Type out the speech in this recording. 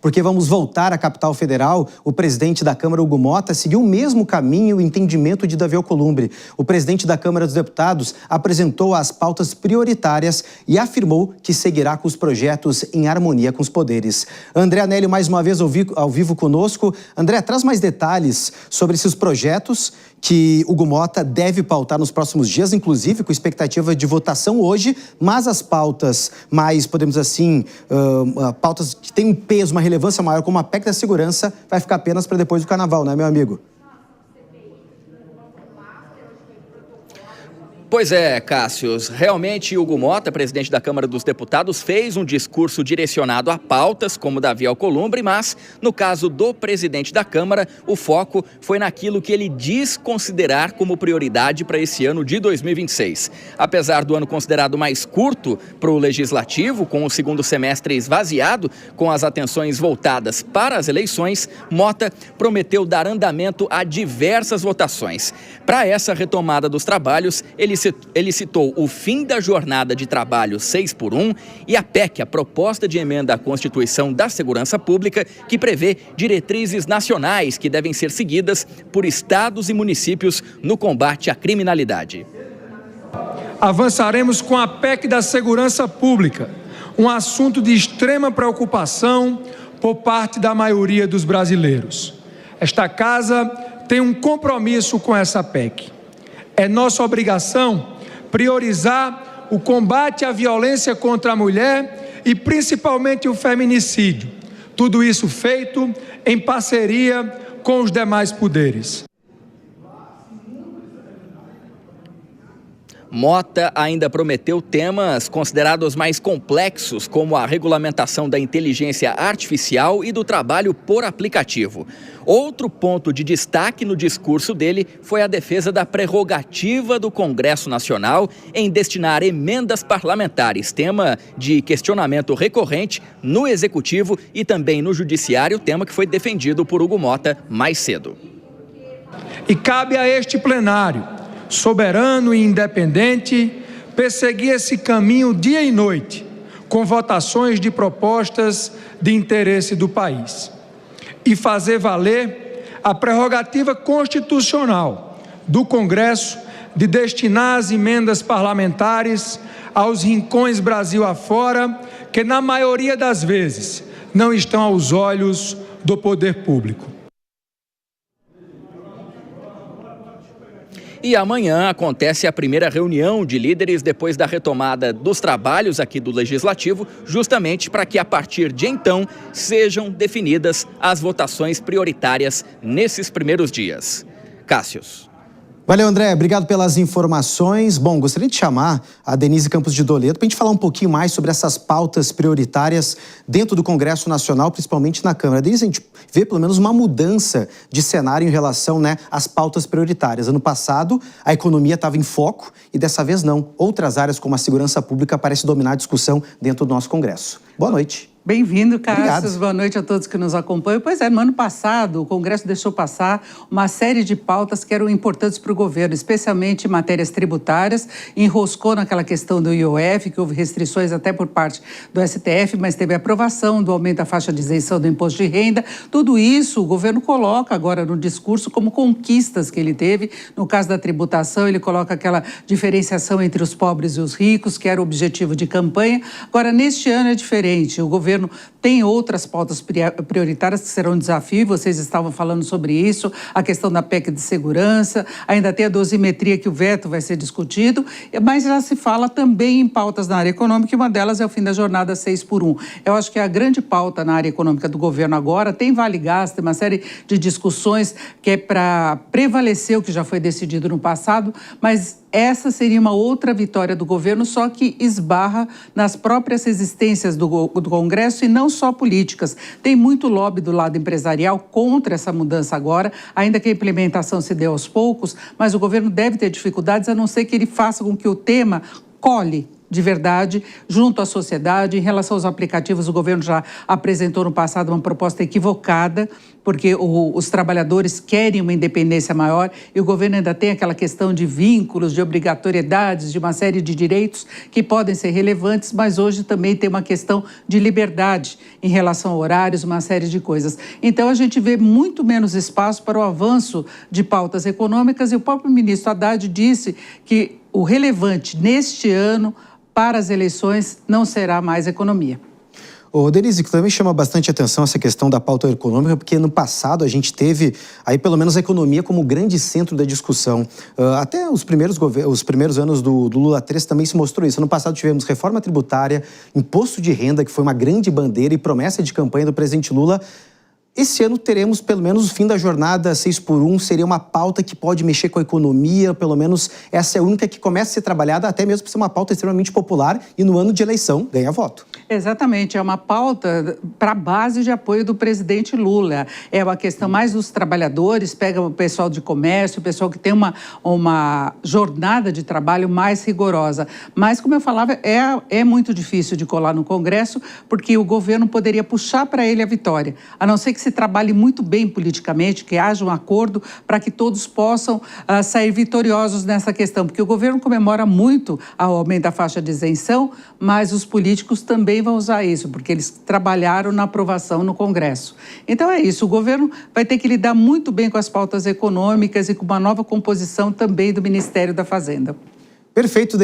porque vamos voltar à capital federal. O presidente da Câmara, Hugo Motta, seguiu o mesmo caminho e entendimento de Davi Alcolumbre. O presidente da Câmara dos Deputados apresentou as pautas prioritárias e afirmou que seguirá com os projetos em harmonia com os poderes. André Anélio, mais uma vez ao vivo conosco. André, traz mais detalhes sobre esses projetos que Hugo Motta deve pautar nos próximos dias, inclusive com expectativa de votação hoje, mas as pautas mais, podemos assim, pautas que têm um peso, uma relevância maior, como a PEC da segurança, vai ficar apenas para depois do carnaval, né, meu amigo? Pois é, Cássio, realmente Hugo Motta, presidente da Câmara dos Deputados, fez um discurso direcionado a pautas como Davi Alcolumbre, mas no caso do presidente da Câmara, o foco foi naquilo que ele diz considerar como prioridade para esse ano de 2026. Apesar do ano considerado mais curto para o Legislativo, com o segundo semestre esvaziado, com as atenções voltadas para as eleições, Motta prometeu dar andamento a diversas votações. Para essa retomada dos trabalhos, ele citou o fim da jornada de trabalho 6x1 e a PEC, a proposta de emenda à Constituição da Segurança Pública, que prevê diretrizes nacionais que devem ser seguidas por estados e municípios no combate à criminalidade. Avançaremos com a PEC da Segurança Pública, um assunto de extrema preocupação por parte da maioria dos brasileiros. Esta casa tem um compromisso com essa PEC. É nossa obrigação priorizar o combate à violência contra a mulher e principalmente o feminicídio. Tudo isso feito em parceria com os demais poderes. Motta ainda prometeu temas considerados mais complexos, como a regulamentação da inteligência artificial e do trabalho por aplicativo. Outro ponto de destaque no discurso dele foi a defesa da prerrogativa do Congresso Nacional em destinar emendas parlamentares, tema de questionamento recorrente no Executivo e também no Judiciário, tema que foi defendido por Hugo Motta mais cedo. E cabe a este plenário, soberano e independente, perseguir esse caminho dia e noite, com votações de propostas de interesse do país. E fazer valer a prerrogativa constitucional do Congresso de destinar as emendas parlamentares aos rincões Brasil afora, que na maioria das vezes não estão aos olhos do poder público. E amanhã acontece a primeira reunião de líderes depois da retomada dos trabalhos aqui do Legislativo, justamente para que a partir de então sejam definidas as votações prioritárias nesses primeiros dias. Cássius. Valeu, André. Obrigado pelas informações. Bom, gostaria de chamar a Denise Campos de Doledo para a gente falar um pouquinho mais sobre essas pautas prioritárias dentro do Congresso Nacional, principalmente na Câmara. Denise, a gente vê pelo menos uma mudança de cenário em relação, às pautas prioritárias. Ano passado, a economia estava em foco e dessa vez não. Outras áreas, como a segurança pública, parecem dominar a discussão dentro do nosso Congresso. Boa noite. Bem-vindo, Cássio. Boa noite a todos que nos acompanham. Pois é, no ano passado, o Congresso deixou passar uma série de pautas que eram importantes para o governo, especialmente matérias tributárias, enroscou naquela questão do IOF, que houve restrições até por parte do STF, mas teve aprovação do aumento da faixa de isenção do imposto de renda. Tudo isso o governo coloca agora no discurso como conquistas que ele teve. No caso da tributação, ele coloca aquela diferenciação entre os pobres e os ricos, que era o objetivo de campanha. Agora, neste ano é diferente. O governo tem outras pautas prioritárias que serão um desafio, vocês estavam falando sobre isso, a questão da PEC de segurança, ainda tem a dosimetria que o veto vai ser discutido, mas já se fala também em pautas na área econômica e uma delas é o fim da jornada 6x1. Eu acho que a grande pauta na área econômica do governo agora tem Vale Gás, tem uma série de discussões que é para prevalecer o que já foi decidido no passado, mas essa seria uma outra vitória do governo, só que esbarra nas próprias resistências do Congresso e não só políticas. Tem muito lobby do lado empresarial contra essa mudança agora, ainda que a implementação se dê aos poucos, mas o governo deve ter dificuldades, a não ser que ele faça com que o tema cole de verdade, junto à sociedade. Em relação aos aplicativos, o governo já apresentou no passado uma proposta equivocada, porque os trabalhadores querem uma independência maior e o governo ainda tem aquela questão de vínculos, de obrigatoriedades, de uma série de direitos que podem ser relevantes, mas hoje também tem uma questão de liberdade em relação a horários, uma série de coisas. Então, a gente vê muito menos espaço para o avanço de pautas econômicas e o próprio ministro Haddad disse que o relevante neste ano para as eleições não será mais economia. Ô, Denise, que também chama bastante atenção essa questão da pauta econômica, porque no passado a gente teve aí pelo menos a economia como grande centro da discussão. Até os primeiros anos do Lula 3 também se mostrou isso. No passado tivemos reforma tributária, imposto de renda, que foi uma grande bandeira e promessa de campanha do presidente Lula. Esse ano teremos pelo menos o fim da jornada 6x1, seria uma pauta que pode mexer com a economia, pelo menos essa é a única que começa a ser trabalhada, até mesmo por ser uma pauta extremamente popular e no ano de eleição ganha voto. Exatamente, é uma pauta para a base de apoio do presidente Lula. É uma questão mais dos trabalhadores, pega o pessoal de comércio, o pessoal que tem uma jornada de trabalho mais rigorosa. Mas, como eu falava, é muito difícil de colar no Congresso, porque o governo poderia puxar para ele a vitória, a não ser que se trabalhe muito bem politicamente, que haja um acordo para que todos possam sair vitoriosos nessa questão, porque o governo comemora muito o aumento da faixa de isenção, mas os políticos também vão usar isso, porque eles trabalharam na aprovação no Congresso. Então é isso, o governo vai ter que lidar muito bem com as pautas econômicas e com uma nova composição também do Ministério da Fazenda. Perfeito.